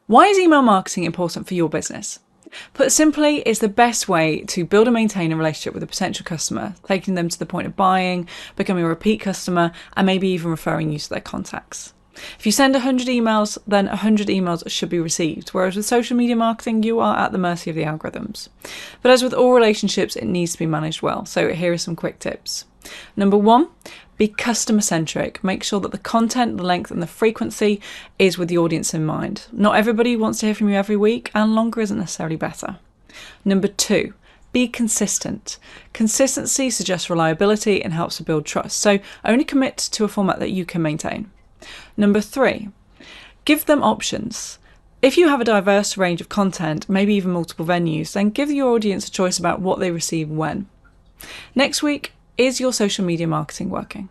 Why is email marketing important for your business? Put simply, it's the best way to build and maintain a relationship with a potential customer, taking them to the point of buying, becoming a repeat customer, and maybe even referring you to their contacts. If you send 100 emails, then 100 emails should be received, whereas with social media marketing, you are at the mercy of the algorithms. But as with all relationships, it needs to be managed well, so here are some quick tips. Number 1, be customer-centric. Make sure that the content, the length and the frequency is with the audience in mind. Not everybody wants to hear from you every week, and longer isn't necessarily better. Number 2, be consistent. Consistency suggests reliability and helps to build trust, so only commit to a format that you can maintain. Number 3, give them options. If you have a diverse range of content, maybe even multiple venues, then give your audience a choice about what they receive when. Next week, is your social media marketing working?